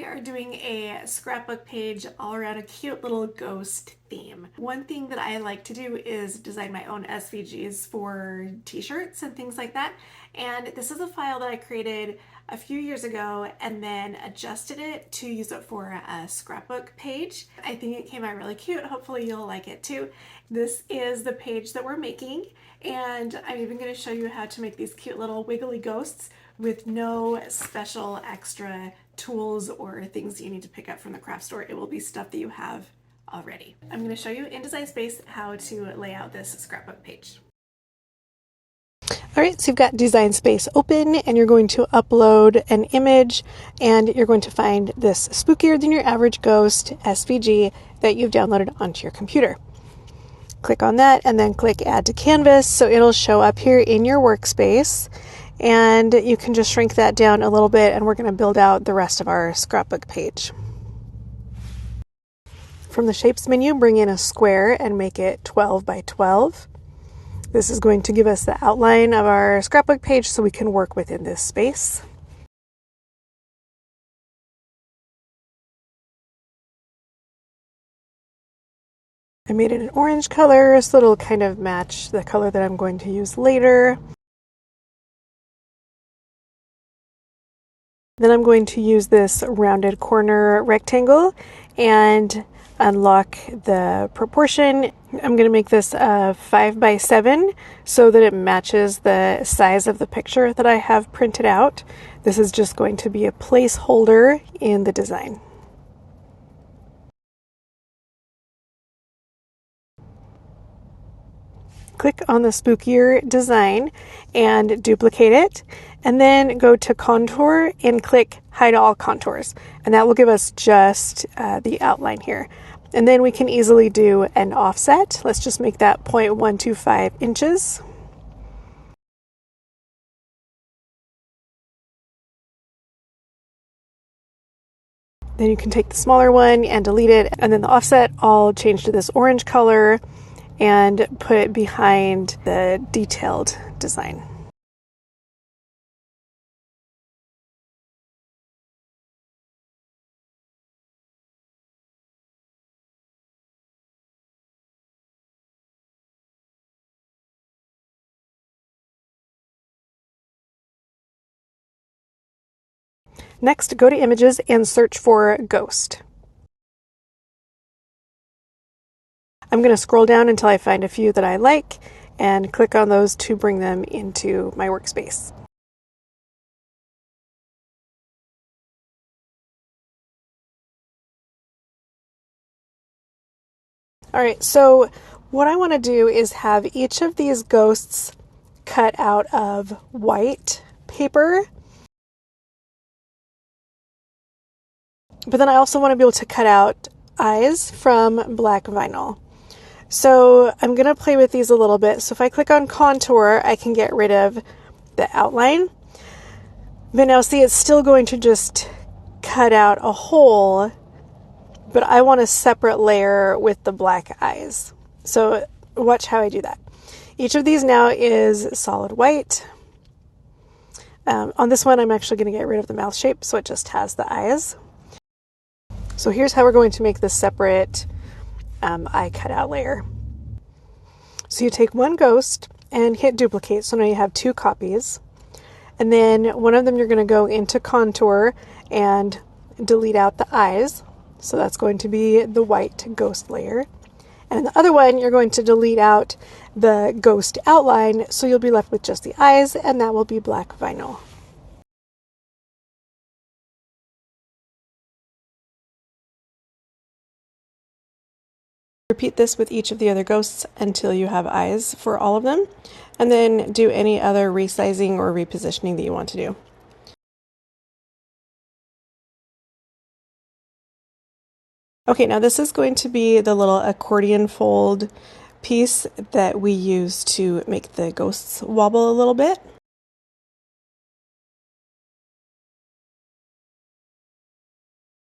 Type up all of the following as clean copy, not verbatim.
we are doing a scrapbook page all around a cute little ghost theme. One thing that I like to do is design my own SVGs for t-shirts and things like that. And this is a file that I created a few years ago and then adjusted it to use it for a scrapbook page. I think it came out really cute. Hopefully you'll like it too. This is the page that we're making, and I'm even going to show you how to make these cute little wiggly ghosts with no special extra tools or things you need to pick up from the craft store. It will be stuff that you have already. I'm going to show you in Design Space how to lay out this scrapbook page. All right, so you've got Design Space open and you're going to upload an image and you're going to find this spookier than your average ghost SVG that you've downloaded onto your computer. Click on that and then click Add to Canvas, so it'll show up here in your workspace, and you can just shrink that down a little bit and we're going to build out the rest of our scrapbook page. From the Shapes menu, bring in a square and make it 12 by 12. This is going to give us the outline of our scrapbook page so we can work within this space. I made it an orange color so it'll kind of match the color that I'm going to use later. Then I'm going to use this rounded corner rectangle and unlock the proportion. I'm going to make this a 5 by 7 so that it matches the size of the picture that I have printed out. This is just going to be a placeholder in the design. Click on the spookier design and duplicate it, and then go to contour and click hide all contours, and that will give us just the outline here. And then we can easily do an offset. Let's just make that 0.125 inches. Then you can take the smaller one and delete it, and then the offset I'll change to this orange color and put it behind the detailed design. Next, go to Images and search for Ghost. I'm going to scroll down until I find a few that I like and click on those to bring them into my workspace. All right, so what I want to do is have each of these ghosts cut out of white paper. But then I also want to be able to cut out eyes from black vinyl. So I'm going to play with these a little bit. So if I click on contour, I can get rid of the outline. But now see, it's still going to just cut out a hole, but I want a separate layer with the black eyes. So watch how I do that. Each of these now is solid white. On this one, I'm actually going to get rid of the mouth shape, so it just has the eyes. So here's how we're going to make this separate eye cutout layer. So you take one ghost and hit duplicate, so now you have two copies. And then one of them you're going to go into contour and delete out the eyes. So that's going to be the white ghost layer. And the other one, you're going to delete out the ghost outline, so you'll be left with just the eyes, and that will be black vinyl. Repeat this with each of the other ghosts until you have eyes for all of them, and then do any other resizing or repositioning that you want to do. Okay, now this is going to be the little accordion fold piece that we use to make the ghosts wobble a little bit.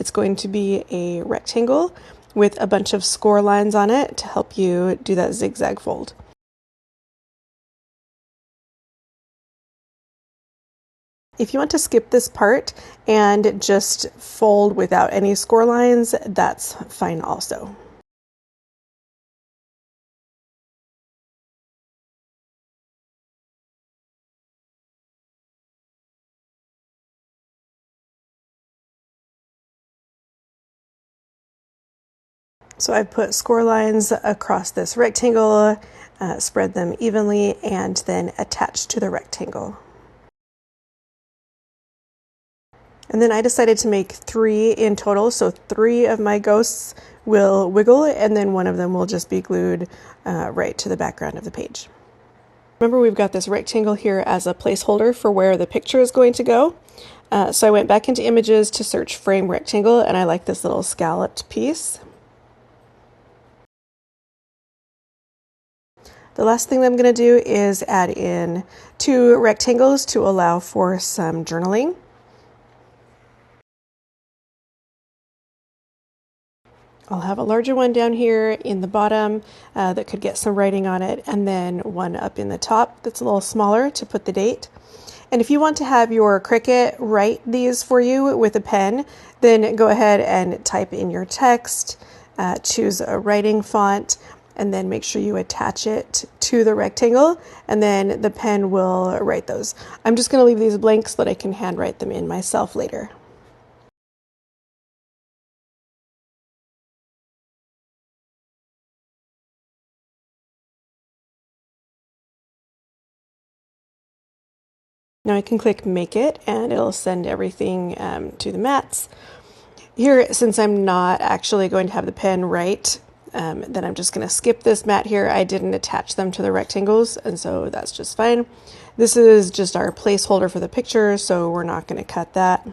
It's going to be a rectangle with a bunch of score lines on it to help you do that zigzag fold. If you want to skip this part and just fold without any score lines, that's fine also. So I've put score lines across this rectangle, spread them evenly, and then attached to the rectangle. And then I decided to make 3 in total, so 3 of my ghosts will wiggle, and then one of them will just be glued right to the background of the page. Remember, we've got this rectangle here as a placeholder for where the picture is going to go. So I went back into images to search frame rectangle, and I like this little scalloped piece. The last thing that I'm going to do is add in 2 rectangles to allow for some journaling. I'll have a larger one down here in the bottom that could get some writing on it, and then one up in the top that's a little smaller to put the date. And if you want to have your Cricut write these for you with a pen, then go ahead and type in your text, choose a writing font, and then make sure you attach it to the rectangle, and then the pen will write those. I'm just going to leave these blank so that I can handwrite them in myself later. Now I can click Make It, and it'll send everything to the mats. Here, since I'm not actually going to have the pen write, then I'm just going to skip this mat here. I didn't attach them to the rectangles, and so that's just fine. This is just our placeholder for the picture, so we're not going to cut that.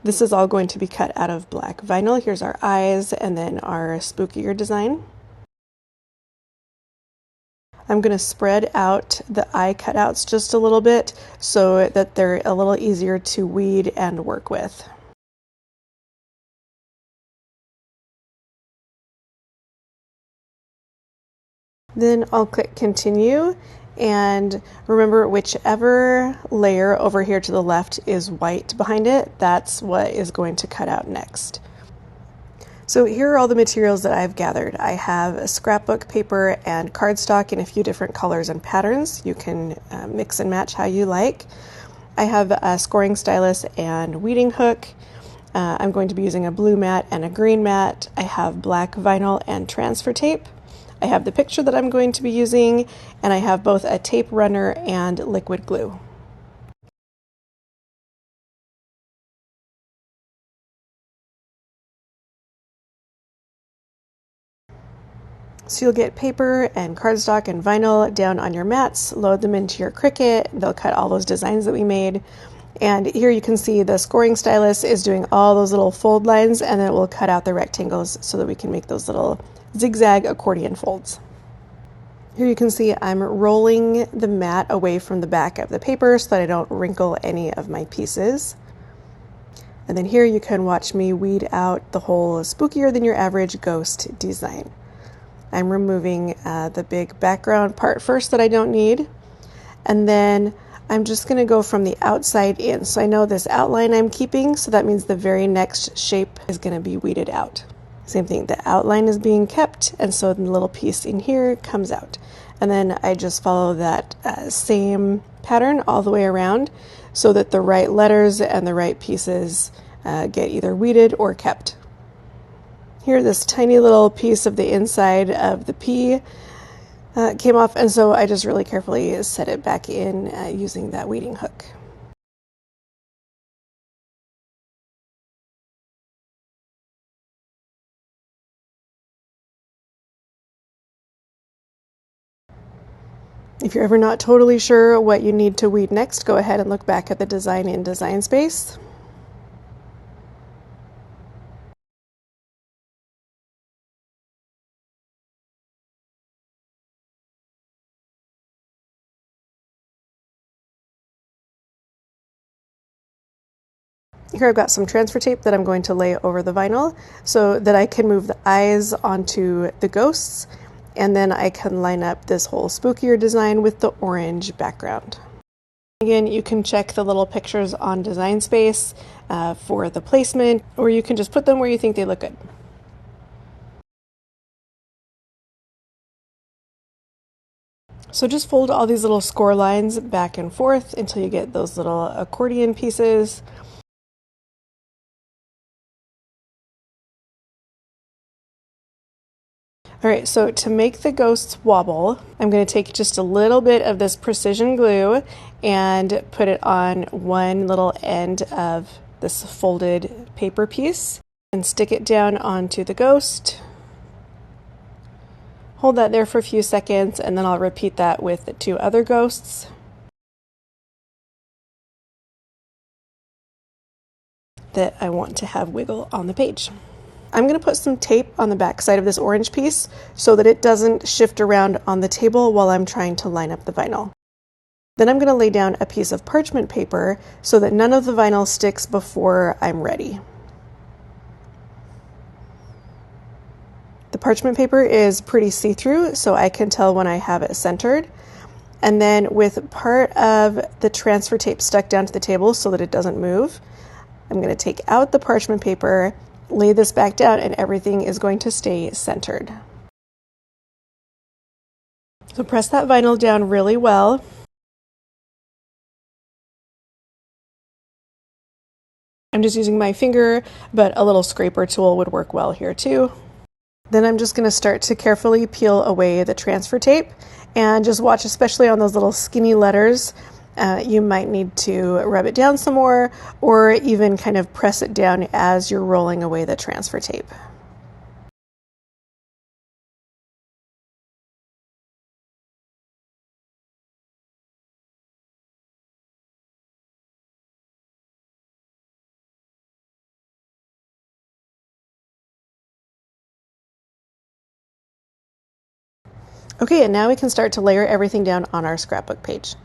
This is all going to be cut out of black vinyl. Here's our eyes and then our spookier design. I'm going to spread out the eye cutouts just a little bit so that they're a little easier to weed and work with. Then I'll click continue, and remember, whichever layer over here to the left is white behind it, that's what is going to cut out next. So here are all the materials that I've gathered. I have a scrapbook paper and cardstock in a few different colors and patterns. You can mix and match how you like. I have a scoring stylus and weeding hook. I'm going to be using a blue mat and a green mat. I have black vinyl and transfer tape. I have the picture that I'm going to be using, and I have both a tape runner and liquid glue. So you'll get paper and cardstock and vinyl down on your mats, load them into your Cricut, they'll cut all those designs that we made. And here you can see the scoring stylus is doing all those little fold lines, and then it will cut out the rectangles so that we can make those little zigzag accordion folds. Here you can see I'm rolling the mat away from the back of the paper so that I don't wrinkle any of my pieces. And then here you can watch me weed out the whole spookier than your average ghost design. I'm removing the big background part first that I don't need, and then I'm just going to go from the outside in. So I know this outline I'm keeping, so that means the very next shape is going to be weeded out. Same thing, the outline is being kept, and so the little piece in here comes out. And then I just follow that same pattern all the way around so that the right letters and the right pieces get either weeded or kept. Here, this tiny little piece of the inside of the P came off, and so I just really carefully set it back in using that weeding hook. If you're ever not totally sure what you need to weed next, go ahead and look back at the design in Design Space. Here I've got some transfer tape that I'm going to lay over the vinyl so that I can move the eyes onto the ghosts, and then I can line up this whole spookier design with the orange background. Again, you can check the little pictures on Design Space for the placement, or you can just put them where you think they look good. So just fold all these little score lines back and forth until you get those little accordion pieces. All right, so to make the ghosts wobble, I'm going to take just a little bit of this precision glue and put it on one little end of this folded paper piece and stick it down onto the ghost. Hold that there for a few seconds, and then I'll repeat that with the two other ghosts. That I want to have wiggle on the page. I'm going to put some tape on the back side of this orange piece so that it doesn't shift around on the table while I'm trying to line up the vinyl. Then I'm going to lay down a piece of parchment paper so that none of the vinyl sticks before I'm ready. The parchment paper is pretty see-through, so I can tell when I have it centered. And then with part of the transfer tape stuck down to the table so that it doesn't move, I'm going to take out the parchment paper, lay this back down, and everything is going to stay centered. So press that vinyl down really well. I'm just using my finger, but a little scraper tool would work well here too. Then I'm just going to start to carefully peel away the transfer tape, and just watch, especially on those little skinny letters. You might need to rub it down some more, or even kind of press it down as you're rolling away the transfer tape. Okay, and now we can start to layer everything down on our scrapbook page.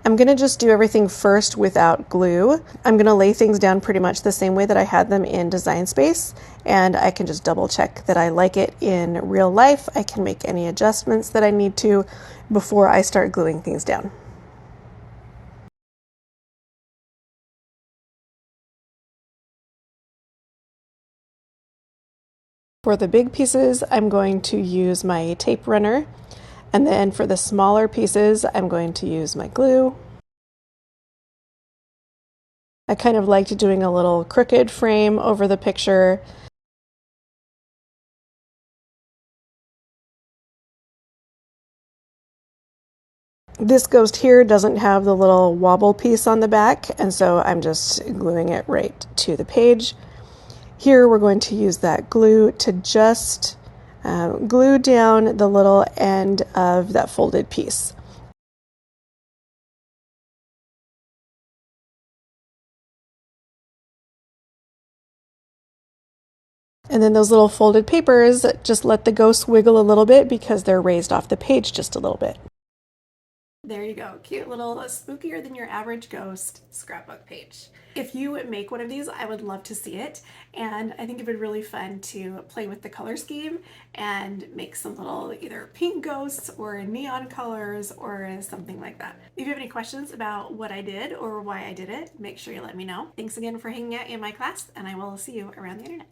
I'm going to just do everything first without glue. I'm going to lay things down pretty much the same way that I had them in Design Space, and I can just double check that I like it in real life. I can make any adjustments that I need to before I start gluing things down. For the big pieces, I'm going to use my tape runner. And then for the smaller pieces, I'm going to use my glue. I kind of liked doing a little crooked frame over the picture. This ghost here doesn't have the little wobble piece on the back, and so I'm just gluing it right to the page. Here we're going to use that glue to just glue down the little end of that folded piece. And then those little folded papers, just let the ghost wiggle a little bit because they're raised off the page just a little bit. There you go, cute little spookier than your average ghost scrapbook page. If you make one of these, I would love to see it, and I think it'd be really fun to play with the color scheme and make some little either pink ghosts or neon colors or something like that. If you have any questions about what I did or why I did it, make sure you let me know. Thanks again for hanging out in my class, and I will see you around the internet.